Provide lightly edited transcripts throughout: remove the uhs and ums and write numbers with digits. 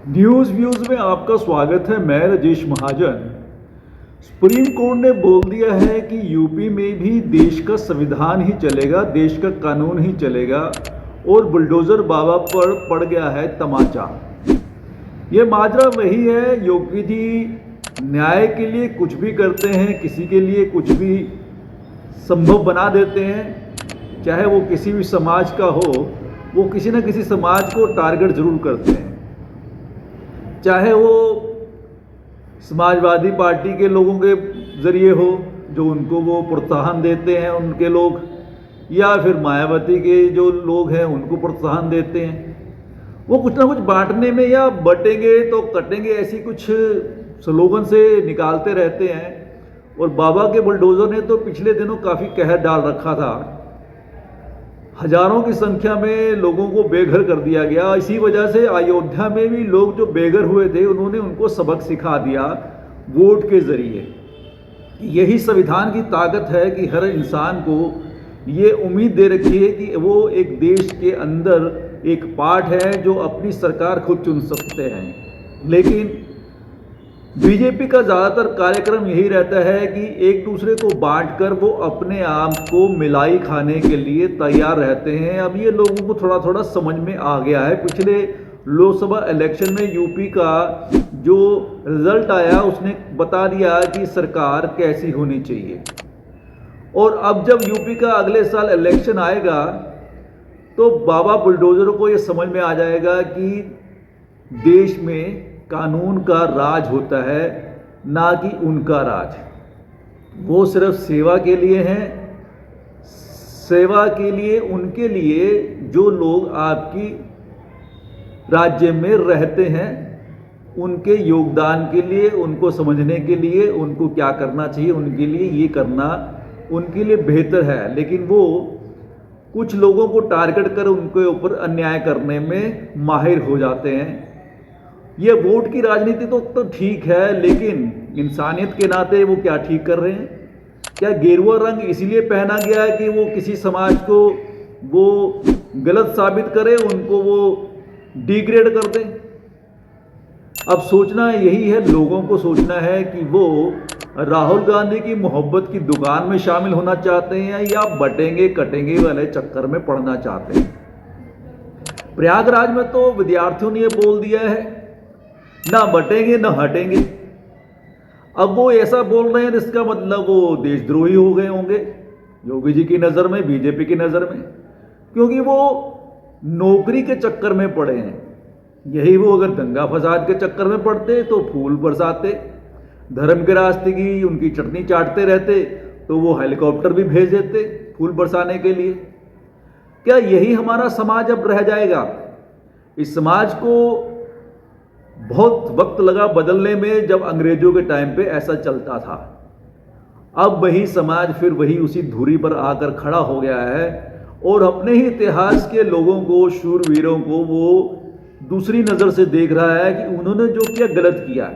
News views में आपका स्वागत है। मैं राजेश महाजन। सुप्रीम कोर्ट ने बोल दिया है कि यूपी में भी देश का संविधान ही चलेगा, देश का कानून ही चलेगा और बुलडोज़र बाबा पर पड़ गया है तमाचा। ये माजरा वही है, योगी जी न्याय के लिए कुछ भी करते हैं, किसी के लिए कुछ भी संभव बना देते हैं। चाहे वो किसी भी समाज का हो, वो किसी न किसी समाज को टारगेट ज़रूर करते हैं। चाहे वो समाजवादी पार्टी के लोगों के ज़रिए हो जो उनको वो प्रोत्साहन देते हैं उनके लोग, या फिर मायावती के जो लोग हैं उनको प्रोत्साहन देते हैं। वो कुछ ना कुछ बांटने में या बटेंगे तो कटेंगे ऐसी कुछ स्लोगन से निकालते रहते हैं। और बाबा के बुलडोज़र ने तो पिछले दिनों काफ़ी कहर डाल रखा था। हजारों की संख्या में लोगों को बेघर कर दिया गया। इसी वजह से अयोध्या में भी लोग जो बेघर हुए थे उन्होंने उनको सबक सिखा दिया वोट के ज़रिए। यही संविधान की ताकत है कि हर इंसान को ये उम्मीद दे रखी है कि वो एक देश के अंदर एक पार्ट है जो अपनी सरकार खुद चुन सकते हैं। लेकिन बीजेपी का ज़्यादातर कार्यक्रम यही रहता है कि एक दूसरे को बांटकर वो अपने आप को मिलाई खाने के लिए तैयार रहते हैं। अब ये लोगों को थोड़ा थोड़ा समझ में आ गया है। पिछले लोकसभा इलेक्शन में यूपी का जो रिजल्ट आया उसने बता दिया कि सरकार कैसी होनी चाहिए। और अब जब यूपी का अगले साल इलेक्शन आएगा तो बाबा बुलडोज़रों को ये समझ में आ जाएगा कि देश में कानून का राज होता है, ना कि उनका राज। वो सिर्फ सेवा के लिए हैं, सेवा के लिए उनके लिए जो लोग आपकी राज्य में रहते हैं उनके योगदान के लिए, उनको समझने के लिए, उनको क्या करना चाहिए उनके लिए ये करना उनके लिए बेहतर है। लेकिन वो कुछ लोगों को टारगेट कर उनके ऊपर अन्याय करने में माहिर हो जाते हैं। ये वोट की राजनीति तो ठीक है, लेकिन इंसानियत के नाते वो क्या ठीक कर रहे हैं? क्या गेरुआ रंग इसलिए पहना गया है कि वो किसी समाज को वो गलत साबित करे, उनको वो डिग्रेड कर दें? अब सोचना यही है, लोगों को सोचना है कि वो राहुल गांधी की मोहब्बत की दुकान में शामिल होना चाहते हैं या बटेंगे कटेंगे वाले चक्कर में पड़ना चाहते हैं। प्रयागराज में तो विद्यार्थियों ने ये बोल दिया है, ना बटेंगे ना हटेंगे। अब वो ऐसा बोल रहे हैं इसका मतलब वो देशद्रोही हो गए होंगे योगी जी की नज़र में, बीजेपी की नज़र में, क्योंकि वो नौकरी के चक्कर में पड़े हैं। यही वो अगर दंगा फसाद के चक्कर में पड़ते तो फूल बरसाते, धर्म के रास्ते की उनकी चटनी चाटते रहते तो वो हेलीकॉप्टर भी भेज देते फूल बरसाने के लिए। क्या यही हमारा समाज अब रह जाएगा? इस समाज को बहुत वक्त लगा बदलने में, जब अंग्रेजों के टाइम पे ऐसा चलता था। अब वही समाज फिर वही उसी धुरी पर आकर खड़ा हो गया है और अपने ही इतिहास के लोगों को, शूरवीरों को वो दूसरी नज़र से देख रहा है कि उन्होंने जो किया गलत किया।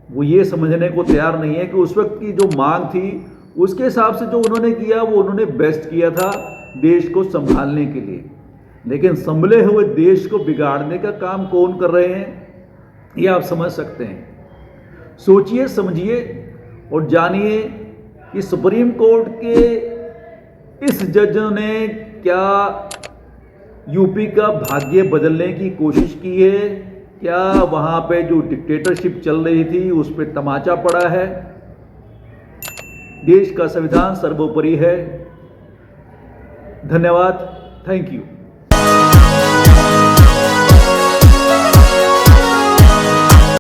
वो ये समझने को तैयार नहीं है कि उस वक्त की जो मांग थी उसके हिसाब से जो उन्होंने किया वो उन्होंने बेस्ट किया था देश को संभालने के लिए। लेकिन संभले हुए देश को बिगाड़ने का काम कौन कर रहे हैं ये आप समझ सकते हैं। सोचिए, समझिए और जानिए कि सुप्रीम कोर्ट के इस जज ने क्या यूपी का भाग्य बदलने की कोशिश की है? क्या वहाँ पे जो डिक्टेटरशिप चल रही थी उस पर तमाचा पड़ा है? देश का संविधान सर्वोपरि है। धन्यवाद, थैंक यू।